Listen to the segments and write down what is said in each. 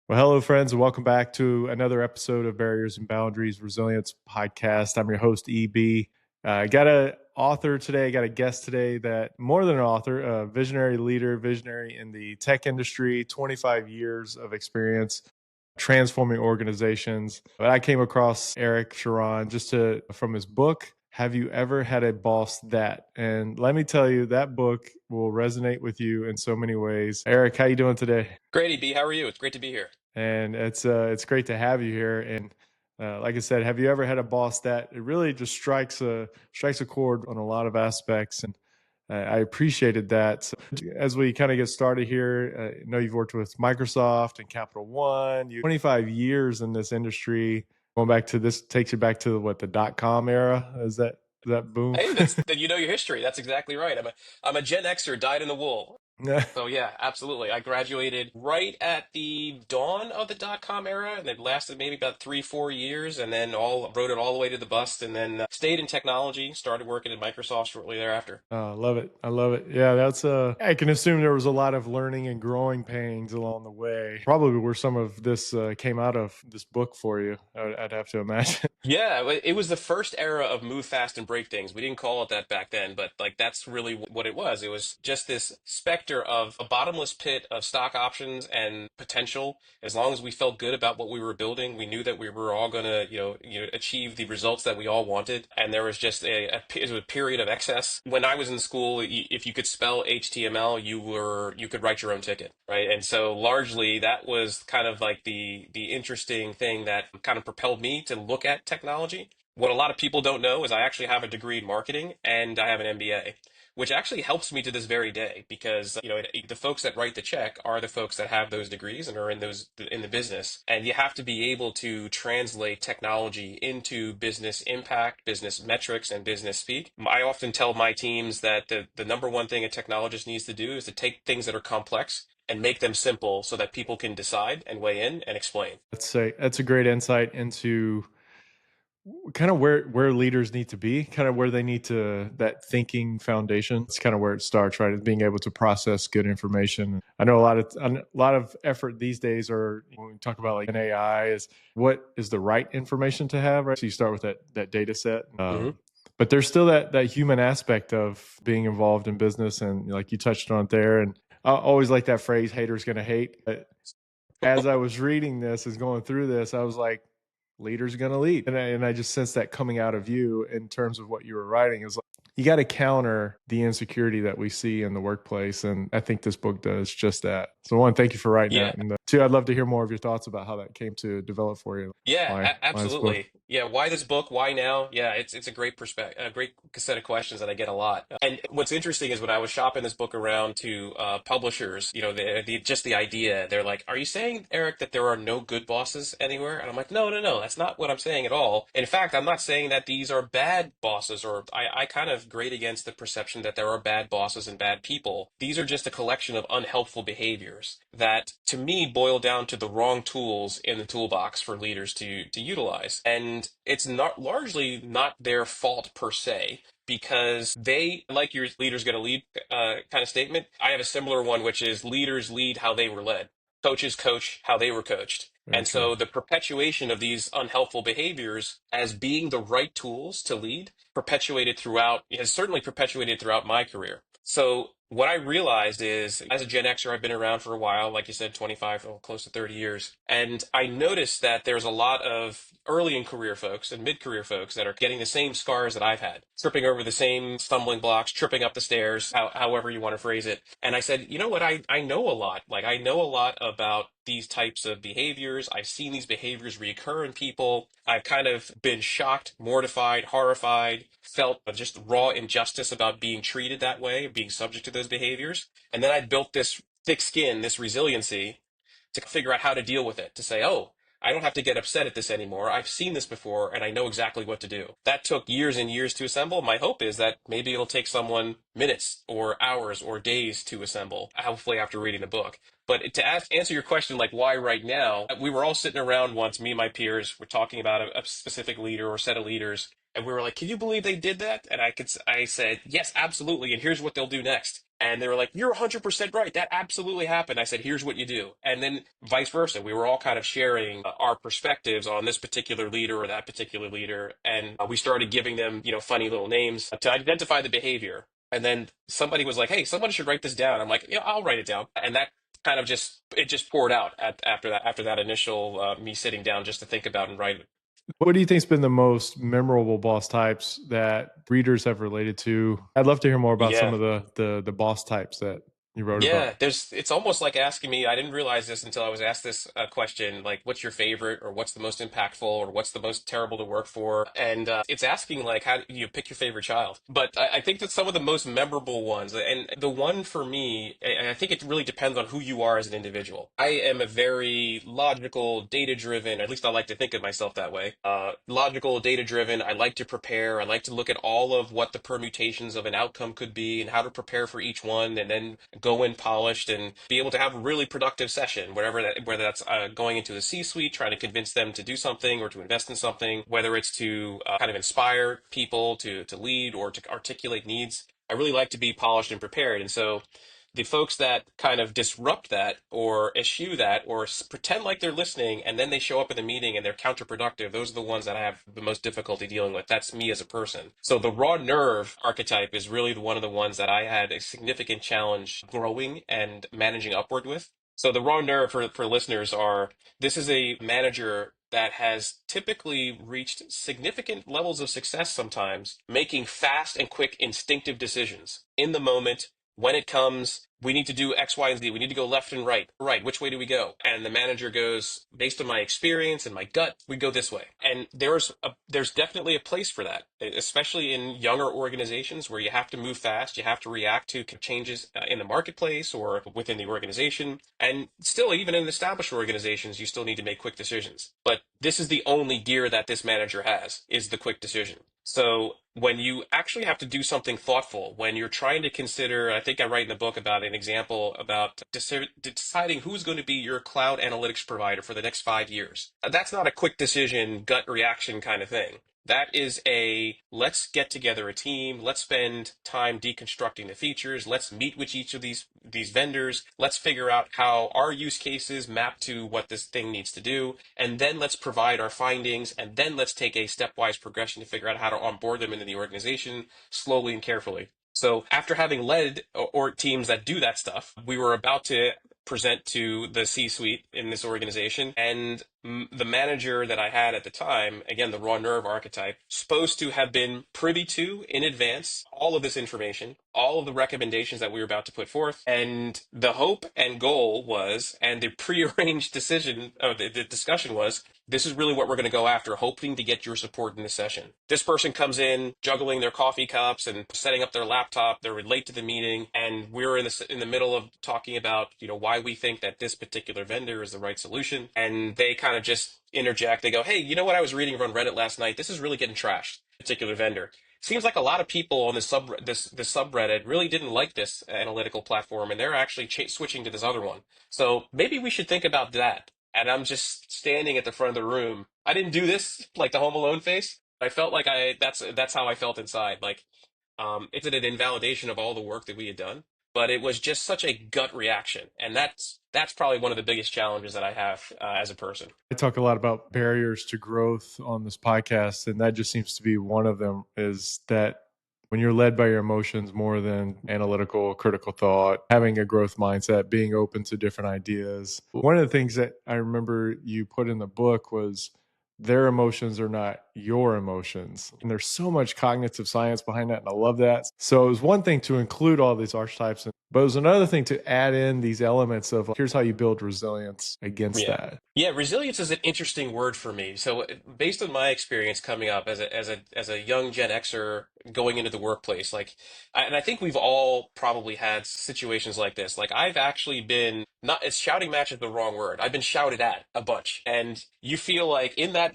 Well, hello, friends, and welcome back to another episode of Barriers and Boundaries Resilience Podcast. I'm your host, EB. I got a author today, got a guest today that more than an author, a visionary leader, visionary in the tech industry, 25 years of experience transforming organizations. But I came across Eric Charran from his book, Have You Ever Had a Boss That? And let me tell you, that book will resonate with you in so many ways. Eric, how you doing today? Great, EB. How are you? It's great to be here. And it's great to have you here. And like I said, have you ever had a boss that it really just strikes a chord on a lot of aspects? And I appreciated that. So as we kind of get started here, I know you've worked with Microsoft and Capital One. You 25 years in this industry. Going back to this takes you back to what, the .com era? Is that boom? Hey, that you know your history. That's exactly right. I'm a Gen Xer, dyed in the wool. So yeah, absolutely. I graduated right at the dawn of the dot-com era, and it lasted maybe about 3, 4 years, and then all rode it all the way to the bust, and then stayed in technology. Started working at Microsoft shortly thereafter. Oh, I love it. I love it. Yeah, I can assume there was a lot of learning and growing pains along the way. Probably where some of this came out of this book for you, I'd have to imagine. Yeah, it was the first era of move fast and break things. We didn't call it that back then, but like that's really what it was. It was just this specter of a bottomless pit of stock options and potential. As long as we felt good about what we were building, we knew that we were all going to, achieve the results that we all wanted. And there was just it was a period of excess. When I was in school, if you could spell HTML, you could write your own ticket, right? And so largely that was kind of like the interesting thing that kind of propelled me to look at technology. What a lot of people don't know is I actually have a degree in marketing and I have an MBA, which actually helps me to this very day because the folks that write the check are the folks that have those degrees and are in the business, and you have to be able to translate technology into business impact, business metrics, and business speak. I often tell my teams that the number one thing a technologist needs to do is to take things that are complex and make them simple so that people can decide and weigh in and explain. That's a great insight into kind of where leaders need to be, kind of where they need to, that thinking foundation. It's kind of where it starts, right? Is being able to process good information. I know a lot of effort these days, or when we talk about like an AI, is what is the right information to have, right? So you start with that data set. Hmm. But there's still that human aspect of being involved in business, and like you touched on it there. And I always like that phrase, haters gonna hate. But as I was reading this, as going through this, I was like, leaders going to lead. And I just sensed that coming out of you in terms of what you were writing is like, you got to counter the insecurity that we see in the workplace. And I think this book does just that. So one, thank you for writing Yeah. that. And two, I'd love to hear more of your thoughts about how that came to develop for you. Yeah, Why this book? absolutely. Yeah, why this book? Why now? Yeah, it's a great perspective, a great set of questions that I get a lot. And what's interesting is when I was shopping this book around to publishers, just the idea, they're like, "Are you saying, Eric, that there are no good bosses anywhere?" And I'm like, "No, no, no, that's not what I'm saying at all. In fact, I'm not saying that these are bad bosses, or I kind of grade against the perception that there are bad bosses and bad people. These are just a collection of unhelpful behaviors that, to me, boil down to the wrong tools in the toolbox for leaders to utilize. And it's not largely not their fault per se, because they, like your leaders going to lead kind of statement. I have a similar one, which is leaders lead how they were led. Coaches coach how they were coached. Very And true. so the perpetuation of these unhelpful behaviors as being the right tools to lead has certainly perpetuated throughout my career. So what I realized is, as a Gen Xer, I've been around for a while, like you said, 25, or close to 30 years. And I noticed that there's a lot of early in career folks and mid-career folks that are getting the same scars that I've had, tripping over the same stumbling blocks, tripping up the stairs, however you want to phrase it. And I said, you know what? I know a lot. Like, I know a lot about these types of behaviors. I've seen these behaviors reoccur in people. I've kind of been shocked, mortified, horrified, felt just raw injustice about being treated that way, being subject to those behaviors. And then I built this thick skin, this resiliency to figure out how to deal with it, to say, oh, I don't have to get upset at this anymore. I've seen this before and I know exactly what to do. That took years and years to assemble. My hope is that maybe it'll take someone minutes or hours or days to assemble, hopefully after reading the book. But to answer your question, like why right now, we were all sitting around once, me and my peers were talking about a specific leader or set of leaders. And we were like, can you believe they did that? And I said, yes, absolutely. And here's what they'll do next. And they were like, "You're 100% right. That absolutely happened." I said, "Here's what you do." And then vice versa. We were all kind of sharing our perspectives on this particular leader or that particular leader. And we started giving them, funny little names to identify the behavior. And then somebody was like, "Hey, someone should write this down." I'm like, "Yeah, I'll write it down." And that kind of just poured out after that initial me sitting down just to think about and write. What do you think's been the most memorable boss types that readers have related to? I'd love to hear more about some Yeah. of the boss types that you wrote Yeah, about. it's almost like asking me, I didn't realize this until I was asked this question, like, what's your favorite, or what's the most impactful, or what's the most terrible to work for? And it's asking, like, how do you pick your favorite child? But I think that some of the most memorable ones, and the one for me, I think it really depends on who you are as an individual. I am a very logical, data-driven, at least I like to think of myself that way. Logical, data-driven, I like to prepare, I like to look at all of what the permutations of an outcome could be and how to prepare for each one, and then go in polished and be able to have a really productive session, whether that's going into the C-suite, trying to convince them to do something or to invest in something, whether it's to kind of inspire people to lead or to articulate needs. I really like to be polished and prepared. And so the folks that kind of disrupt that or eschew that or pretend like they're listening and then they show up in the meeting and they're counterproductive, those are the ones that I have the most difficulty dealing with. That's me as a person. So the raw nerve archetype is really one of the ones that I had a significant challenge growing and managing upward with. So the raw nerve for listeners are, this is a manager that has typically reached significant levels of success sometimes, making fast and quick instinctive decisions in the moment. When it comes, we need to do X, Y, and Z. We need to go left and right. Right, which way do we go? And the manager goes, based on my experience and my gut, we go this way. And there's definitely a place for that, especially in younger organizations where you have to move fast, you have to react to changes in the marketplace or within the organization. And still, even in established organizations, you still need to make quick decisions. But this is the only gear that this manager has, is the quick decision. So when you actually have to do something thoughtful, when you're trying to consider, I think I write in the book about an example about deciding who's going to be your cloud analytics provider for the next 5 years. That's not a quick decision, gut reaction kind of thing. That is let's get together a team, let's spend time deconstructing the features, let's meet with each of these vendors, let's figure out how our use cases map to what this thing needs to do, and then let's provide our findings, and then let's take a stepwise progression to figure out how to onboard them into the organization slowly and carefully. So after having led or teams that do that stuff, we were about to present to the C-suite in this organization, and the manager that I had at the time, again, the raw nerve archetype, supposed to have been privy to in advance all of this information, all of the recommendations that we were about to put forth. And the hope and goal was, and the prearranged decision, the discussion was, this is really what we're going to go after, hoping to get your support in the session. This person comes in, juggling their coffee cups and setting up their laptop. They're late to the meeting, and we're in the middle of talking about, why we think that this particular vendor is the right solution. And they kind of just interject. They go, "Hey, you know what I was reading on Reddit last night? This is really getting trashed. Particular vendor. Seems like a lot of people on this subreddit really didn't like this analytical platform, and they're actually switching to this other one. So maybe we should think about that." And I'm just standing at the front of the room. I didn't do this like the Home Alone face. I felt like that's how I felt inside. Like, it's an invalidation of all the work that we had done, but it was just such a gut reaction, and that's probably one of the biggest challenges that I have as a person. I talk a lot about barriers to growth on this podcast, and that just seems to be one of them, is that when you're led by your emotions more than analytical, critical thought, having a growth mindset, being open to different ideas. One of the things that I remember you put in the book was their emotions are not your emotions. And there's so much cognitive science behind that. And I love that. So it was one thing to include all these archetypes, but it was another thing to add in these elements of here's how you build resilience against Yeah. that. Yeah, resilience is an interesting word for me. So based on my experience coming up as a young Gen Xer going into the workplace, and I think we've all probably had situations like this. Like, I've actually been, not, it's shouting match is the wrong word. I've been shouted at a bunch. And you feel like in that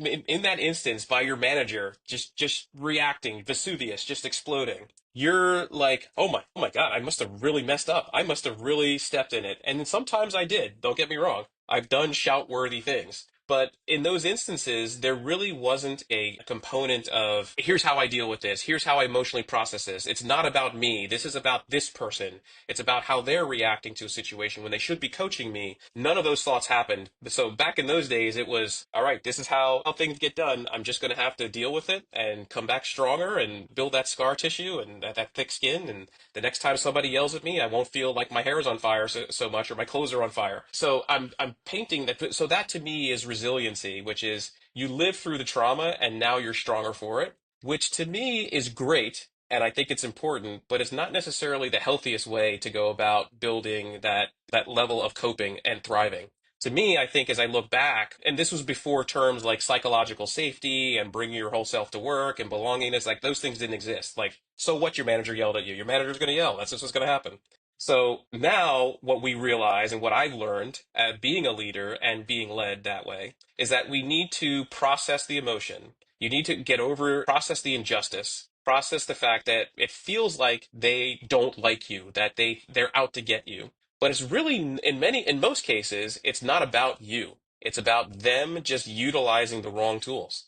instance by your manager just reacting, Vesuvius just exploding. You're like, oh my God, I must have really messed up. I must have really stepped in it. And sometimes I did. Don't get me wrong. I've done shout-worthy things. But in those instances, there really wasn't a component of here's how I deal with this, here's how I emotionally process this. It's not about me. This is about this person. It's about how they're reacting to a situation when they should be coaching me. None of those thoughts happened. So back in those days, it was, all right, this is how things get done. I'm just going to have to deal with it and come back stronger and build that scar tissue and that thick skin. And the next time somebody yells at me, I won't feel like my hair is on fire so much or my clothes are on fire. So I'm painting that. So that to me is resiliency, which is you live through the trauma and now you're stronger for it, which to me is great. And I think it's important, but it's not necessarily the healthiest way to go about building that level of coping and thriving. To me, I think as I look back, and this was before terms like psychological safety and bringing your whole self to work and belongingness, like those things didn't exist. Like, so what, your manager yelled at you? Your manager's going to yell. That's just what's going to happen. So now what we realize and what I've learned at being a leader and being led that way is that we need to process the emotion. You need to get over, process the injustice, process the fact that it feels like they don't like you, that they're out to get you. But it's really in most cases, it's not about you. It's about them just utilizing the wrong tools.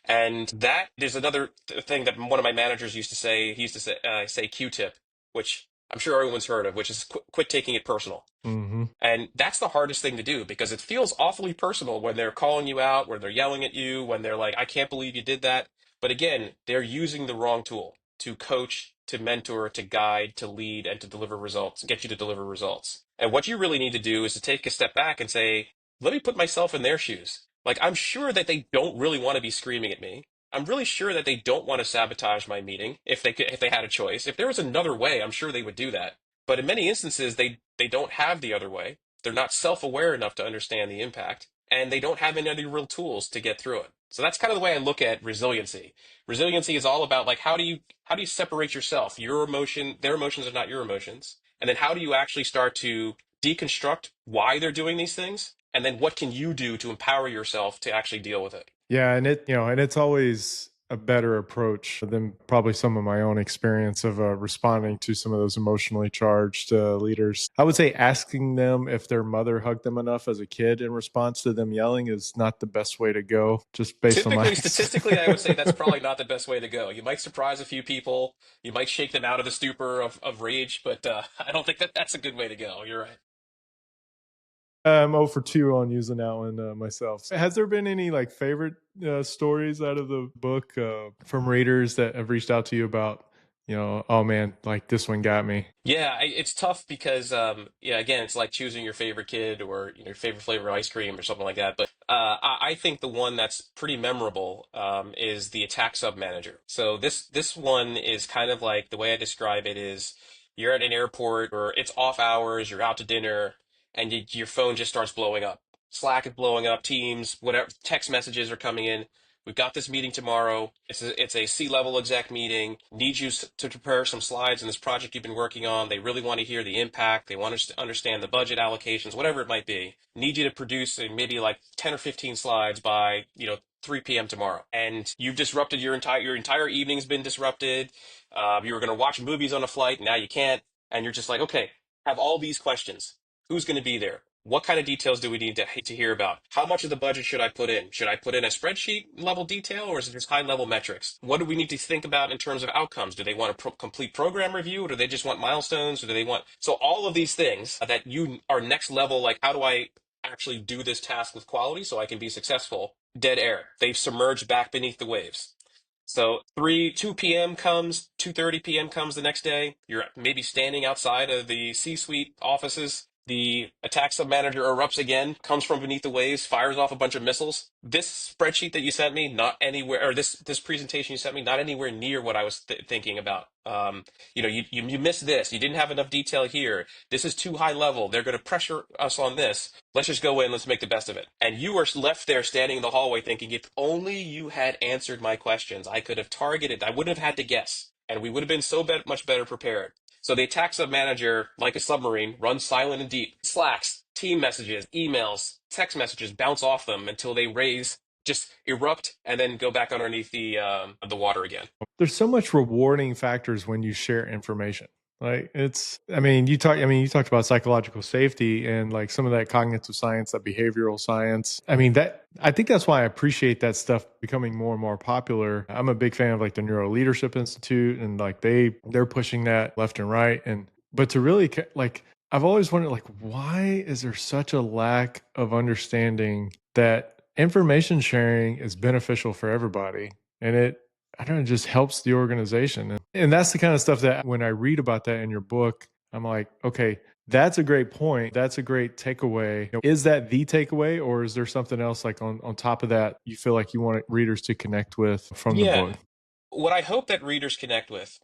And that there's another thing that one of my managers used to say. He used to say Q-tip, which I'm sure everyone's heard of, which is quit taking it personal. Mm-hmm. And that's the hardest thing to do because it feels awfully personal when they're calling you out, when they're yelling at you, when they're like, I can't believe you did that. But again, they're using the wrong tool to coach, to mentor, to guide, to lead, and to deliver results, get you to deliver results. And what you really need to do is to take a step back and say, let me put myself in their shoes. Like, I'm sure that they don't really want to be screaming at me. I'm really sure that they don't want to sabotage my meeting if they had a choice. If there was another way, I'm sure they would do that. But in many instances, they don't have the other way. They're not self-aware enough to understand the impact, and they don't have any other real tools to get through it. So that's kind of the way I look at resiliency. Resiliency is all about like how do you separate yourself? Your emotion, their emotions are not your emotions. And then how do you actually start to deconstruct why they're doing these things? And then what can you do to empower yourself to actually deal with it? Yeah, and it's always a better approach than probably some of my own experience of responding to some of those emotionally charged leaders. I would say asking them if their mother hugged them enough as a kid in response to them yelling is not the best way to go, just based on my Typically, statistically, I would say that's probably not the best way to go. You might surprise a few people, you might shake them out of the stupor of rage, but I don't think that that's a good way to go. You're right. I'm 0 for 2 on using that one myself. Has there been any like favorite stories out of the book from readers that have reached out to you about, oh man, like this one got me? Yeah, it's tough because yeah, again, it's like choosing your favorite kid or your favorite flavor of ice cream or something like that. But I think the one that's pretty memorable is the attack sub manager. So this one is kind of like the way I describe it is you're at an airport or it's off hours, you're out to dinner, and your phone just starts blowing up. Slack is blowing up, Teams, whatever, text messages are coming in. We've got this meeting tomorrow. It's a C-level exec meeting. Need you to prepare some slides in this project you've been working on. They really want to hear the impact. They want to understand the budget allocations, whatever it might be. Need you to produce maybe like 10 or 15 slides by, 3 p.m. tomorrow. And you've disrupted your entire evening's been disrupted. You were going to watch movies on a flight. Now you can't. And you're just like, okay, have all these questions. Who's going to be there? What kind of details do we need to hear about? How much of the budget should I put in? Should I put in a spreadsheet level detail or is it just high level metrics? What do we need to think about in terms of outcomes? Do they want a complete program review or do they just want milestones or do they want? So all of these things that you are next level, like how do I actually do this task with quality so I can be successful? Dead air. They've submerged back beneath the waves. So 2 p.m. comes, 2:30 p.m. comes the next day. You're maybe standing outside of the C-suite offices. The attack sub-manager erupts again, comes from beneath the waves, fires off a bunch of missiles. This spreadsheet that you sent me, not anywhere, or this presentation you sent me, not anywhere near what I was thinking about. You missed this. You didn't have enough detail here. This is too high level. They're going to pressure us on this. Let's just go in. Let's make the best of it. And you are left there standing in the hallway thinking, if only you had answered my questions, I could have targeted. I wouldn't have had to guess, and we would have been so much better prepared. So the attack sub manager, like a submarine, runs silent and deep. Slacks, team messages, emails, text messages bounce off them until they just erupt, and then go back underneath the water again. There's so much rewarding factors when you share information. Like you talked about psychological safety and like some of that cognitive science, that behavioral science. I think that's why I appreciate that stuff becoming more and more popular. I'm a big fan of like the Neuro Leadership Institute, and like they're pushing that left and right. And but to really like, I've always wondered like, why is there such a lack of understanding that information sharing is beneficial for everybody? And I don't know, it just helps the organization. And that's the kind of stuff that when I read about that in your book, I'm like, okay, that's a great point. That's a great takeaway. Is that the takeaway, or is there something else like on top of that you feel like you want readers to connect with from the Yeah. book? What I hope that readers connect with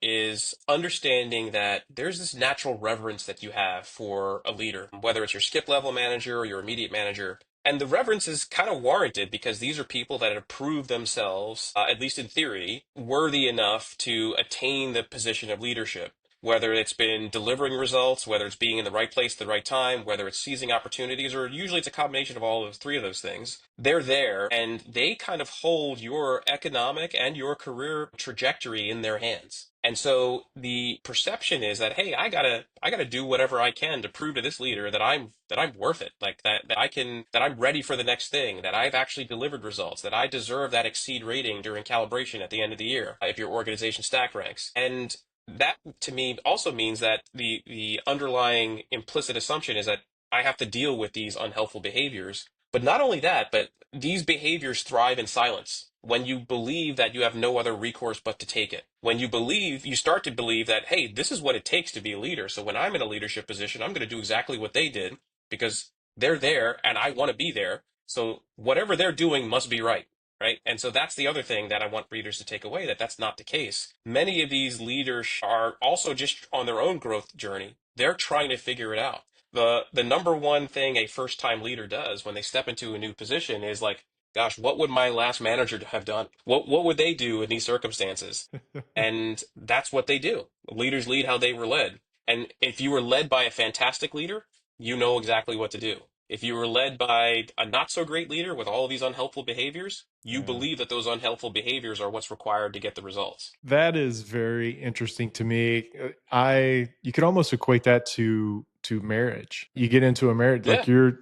is understanding that there's this natural reverence that you have for a leader, whether it's your skip level manager or your immediate manager. And the reverence is kind of warranted because these are people that have proved themselves, at least in theory, worthy enough to attain the position of leadership. Whether it's been delivering results, whether it's being in the right place at the right time, whether it's seizing opportunities, or usually it's a combination of all of three of those things, they're there and they kind of hold your economic and your career trajectory in their hands. And so the perception is that, hey, I gotta do whatever I can to prove to this leader that I'm worth it, like that I'm ready for the next thing, that I've actually delivered results, that I deserve that exceed rating during calibration at the end of the year if your organization stack ranks. And that to me also means that the underlying implicit assumption is that I have to deal with these unhelpful behaviors. But not only that, but these behaviors thrive in silence. When you believe that you have no other recourse but to take it. When you start to believe that, hey, this is what it takes to be a leader. So when I'm in a leadership position, I'm going to do exactly what they did because they're there and I want to be there. So whatever they're doing must be right. Right. And so that's the other thing that I want readers to take away, that that's not the case. Many of these leaders are also just on their own growth journey. They're trying to figure it out. The number one thing a first time leader does when they step into a new position is like, gosh, what would my last manager have done? What would they do in these circumstances? And that's what they do. Leaders lead how they were led. And if you were led by a fantastic leader, you know exactly what to do. If you were led by a not so great leader with all of these unhelpful behaviors, you Yeah. believe that those unhelpful behaviors are what's required to get the results. That is very interesting to me. I You could almost equate that to marriage. You get into a marriage, Yeah, like you're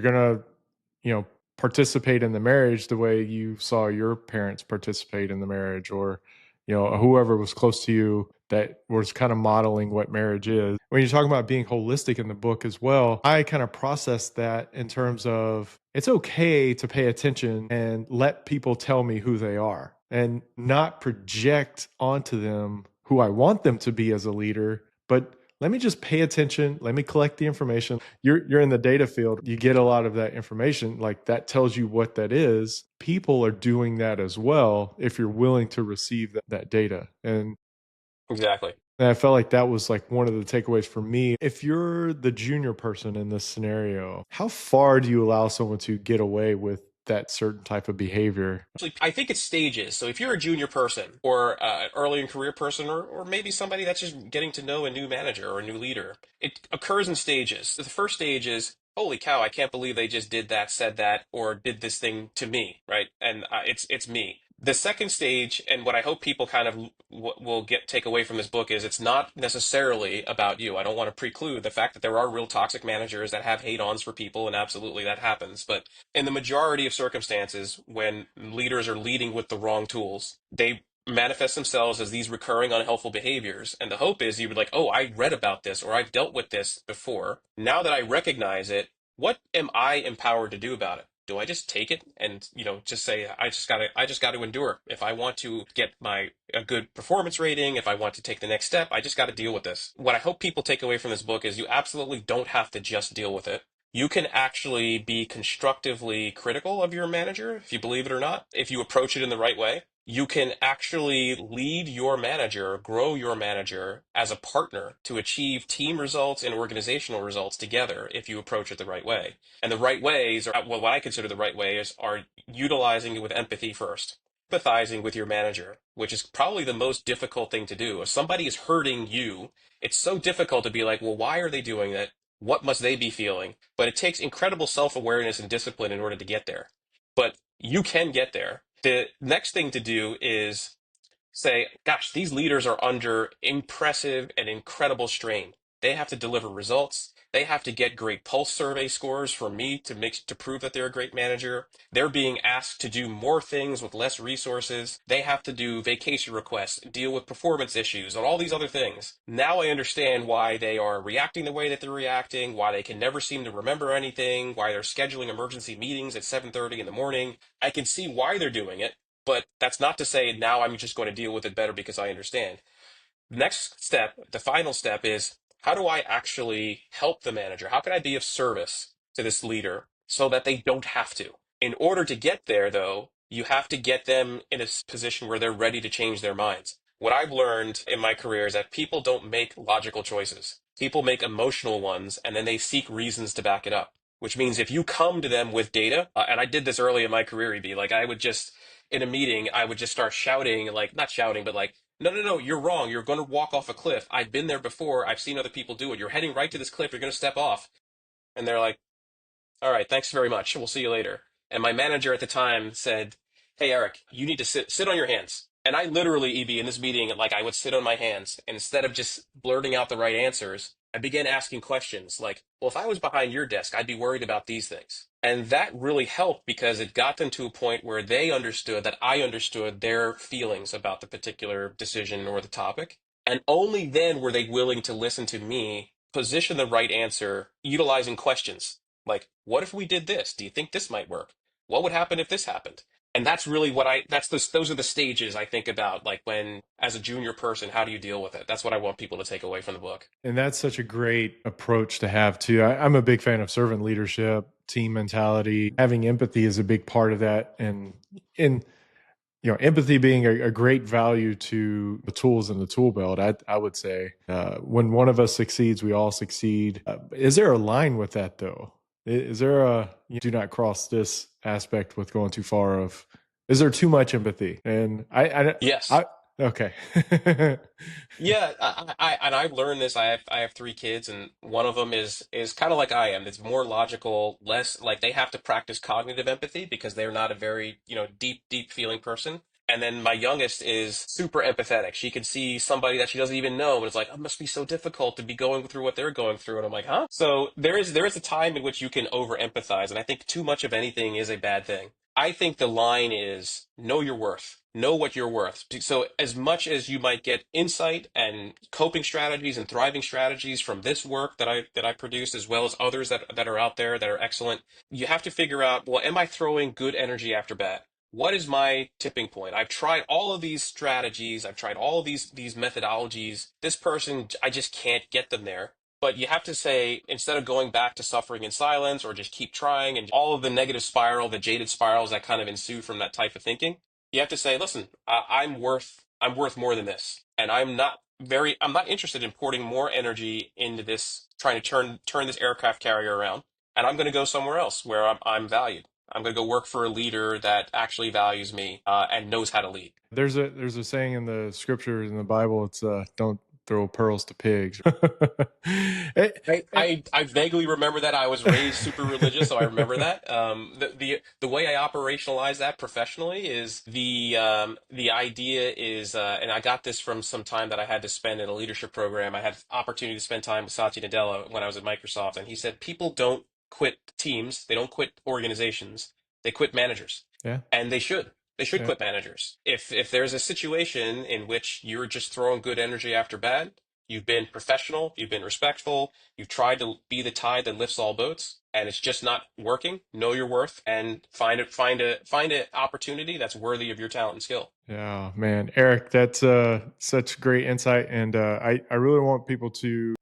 gonna, you know, participate in the marriage the way you saw your parents participate in the marriage, or whoever was close to you that was kind of modeling what marriage is. When you're talking about being holistic in the book as well, I kind of process that in terms of it's okay to pay attention and let people tell me who they are and not project onto them who I want them to be as a leader, but let me just pay attention, let me collect the information. You're in the data field, you get a lot of that information, like that tells you what that is. People are doing that as well if you're willing to receive that data. exactly. And I felt like that was like one of the takeaways for me. If you're the junior person in this scenario, how far do you allow someone to get away with that certain type of behavior? Actually, I think it's stages. So if you're a junior person or an early in career person, or maybe somebody that's just getting to know a new manager or a new leader, it occurs in stages. The first stage is, holy cow, I can't believe they just did that, said that, or did this thing to me, right? And it's me. The second stage, and what I hope people kind of will get take away from this book is it's not necessarily about you. I don't want to preclude the fact that there are real toxic managers that have hate-ons for people, and absolutely that happens. But in the majority of circumstances, when leaders are leading with the wrong tools, they manifest themselves as these recurring unhelpful behaviors. And the hope is you would like, oh, I read about this or I've dealt with this before. Now that I recognize it, what am I empowered to do about it? Do I just take it and, just say, I just gotta endure. If I want to get a good performance rating, if I want to take the next step, I just gotta deal with this. What I hope people take away from this book is you absolutely don't have to just deal with it. You can actually be constructively critical of your manager, if you believe it or not, if you approach it in the right way. You can actually lead your manager, grow your manager as a partner to achieve team results and organizational results together if you approach it the right way. And the right ways, or well, what I consider the right ways, are utilizing it with empathy first. Empathizing with your manager, which is probably the most difficult thing to do. If somebody is hurting you, it's so difficult to be like, well, why are they doing that? What must they be feeling? But it takes incredible self-awareness and discipline in order to get there. But you can get there. The next thing to do is say, gosh, these leaders are under impressive and incredible strain. They have to deliver results. They have to get great pulse survey scores from me to prove that they're a great manager. They're being asked to do more things with less resources. They have to do vacation requests, deal with performance issues, and all these other things. Now I understand why they are reacting the way that they're reacting, why they can never seem to remember anything, why they're scheduling emergency meetings at 7:30 in the morning. I can see why they're doing it, but that's not to say now I'm just going to deal with it better because I understand. Next step, the final step is how do I actually help the manager? How can I be of service to this leader so that they don't have to? In order to get there, though, you have to get them in a position where they're ready to change their minds. What I've learned in my career is that people don't make logical choices. People make emotional ones, and then they seek reasons to back it up. Which means if you come to them with data, and I did this early in my career, EB, like I would just, in a meeting, I would just start shouting, like, not shouting, but like, no, no, no, you're wrong. You're going to walk off a cliff. I've been there before. I've seen other people do it. You're heading right to this cliff. You're going to step off. And they're like, all right, thanks very much. We'll see you later. And my manager at the time said, hey, Eric, you need to sit on your hands. And I literally, EB, in this meeting, like I would sit on my hands. And instead of just blurting out the right answers, I began asking questions like, well, if I was behind your desk, I'd be worried about these things. And that really helped because it got them to a point where they understood that I understood their feelings about the particular decision or the topic. And only then were they willing to listen to me position the right answer utilizing questions like, what if we did this? Do you think this might work? What would happen if this happened? And that's really what those are the stages I think about, like when, as a junior person, how do you deal with it? That's what I want people to take away from the book. And that's such a great approach to have too. I'm a big fan of servant leadership, team mentality. Having empathy is a big part of that. And in empathy being a great value to the tools in the tool belt, I would say when one of us succeeds, we all succeed. Is there a line with that though? Is there a you do not cross this aspect with going too far of, is there too much empathy? And Yes. okay. Yeah, and I've learned this. I have three kids, and one of them is kind of like I am. It's more logical, less like they have to practice cognitive empathy because they're not a very, deep feeling person. And then my youngest is super empathetic. She can see somebody that she doesn't even know, and it's like, it must be so difficult to be going through what they're going through. And I'm like, huh? So there is a time in which you can over empathize, and I think too much of anything is a bad thing. I think the line is know your worth, know what you're worth. So, as much as you might get insight and coping strategies and thriving strategies from this work that I produce, as well as others that are out there that are excellent, you have to figure out, well, am I throwing good energy after bad? What is my tipping point? I've tried all of these strategies. I've tried all of these methodologies. This person, I just can't get them there. But you have to say, instead of going back to suffering in silence or just keep trying and all of the negative spiral, the jaded spirals that kind of ensue from that type of thinking, you have to say, listen, I'm worth more than this. And I'm not interested in pouring more energy into this, trying to turn this aircraft carrier around. And I'm going to go somewhere else where I'm valued. I'm going to go work for a leader that actually values me and knows how to lead. There's a saying in the scriptures in the Bible. It's don't throw pearls to pigs. Eh, eh, I vaguely remember that. I was raised super religious, so I remember that. The way I operationalize that professionally is the idea is, and I got this from some time that I had to spend in a leadership program. I had opportunity to spend time with Satya Nadella when I was at Microsoft, and he said people don't quit teams, they don't quit organizations, they quit managers, yeah, and they should. They should yeah, quit managers. If there's a situation in which you're just throwing good energy after bad, you've been professional, you've been respectful, you've tried to be the tide that lifts all boats, and it's just not working. Know your worth and find an opportunity that's worthy of your talent and skill. yeah, man, Eric, that's such great insight, and I really want people to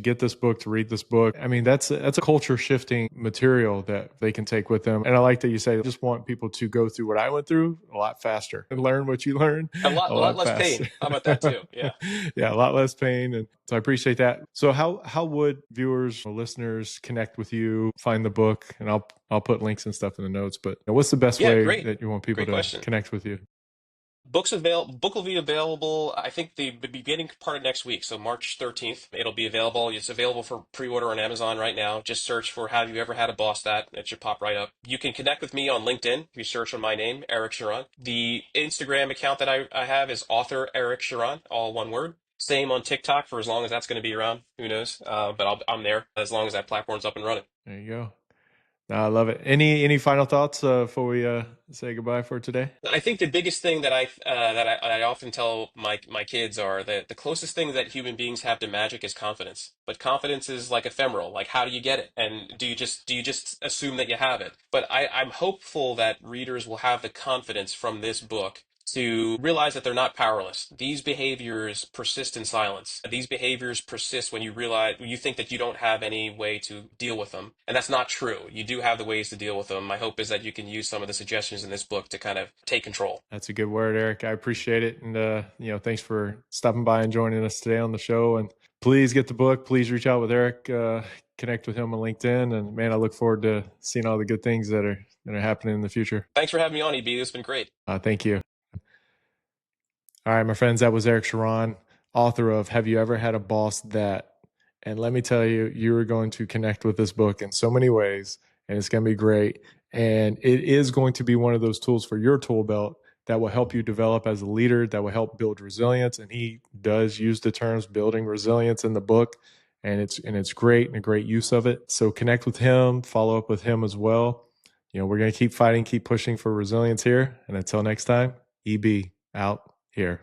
get this book, to read this book. I mean, that's a culture shifting material that they can take with them, and I like that you say, I just want people to go through what I went through a lot faster and learn what you learned A a lot lot less faster. pain. How about that too? Yeah. Yeah, a lot less pain, and so I appreciate that. So how would viewers or listeners connect with you, find the book, and I'll put links and stuff in the notes. But what's the best Yeah, way great. that you want people Great to question. connect with you? Book will be available. I think the beginning part of next week, so March 13th. It'll be available. It's available for pre-order on Amazon right now. Just search for "Have you ever had a boss that?" It should pop right up. You can connect with me on LinkedIn if you search on my name, Eric Charran. The Instagram account that I have is author Eric Charran, all one word. Same on TikTok for as long as that's going to be around. Who knows? But I'm there as long as that platform's up and running. There you go. No, I love it. Any final thoughts before we say goodbye for today? I think the biggest thing that I often tell my kids are that the closest thing that human beings have to magic is confidence. But confidence is like ephemeral. Like, how do you get it? And do you just assume that you have it? But I'm hopeful that readers will have the confidence from this book to realize that they're not powerless. These behaviors persist in silence. These behaviors persist when you think that you don't have any way to deal with them. And that's not true. You do have the ways to deal with them. My hope is that you can use some of the suggestions in this book to kind of take control. That's a good word, Eric. I appreciate it. And, thanks for stopping by and joining us today on the show. And please get the book. Please reach out with Eric, connect with him on LinkedIn. And man, I look forward to seeing all the good things that are happening in the future. Thanks for having me on, EB. It's been great. Thank you. All right, my friends, that was Eric Charran, author of "Have You Ever Had a Boss That?" And let me tell you, you are going to connect with this book in so many ways, and it's going to be great. And it is going to be one of those tools for your tool belt that will help you develop as a leader, that will help build resilience. And he does use the terms building resilience in the book, and it's great and a great use of it. So connect with him, follow up with him as well. We're going to keep fighting, keep pushing for resilience here. And until next time, EB out here.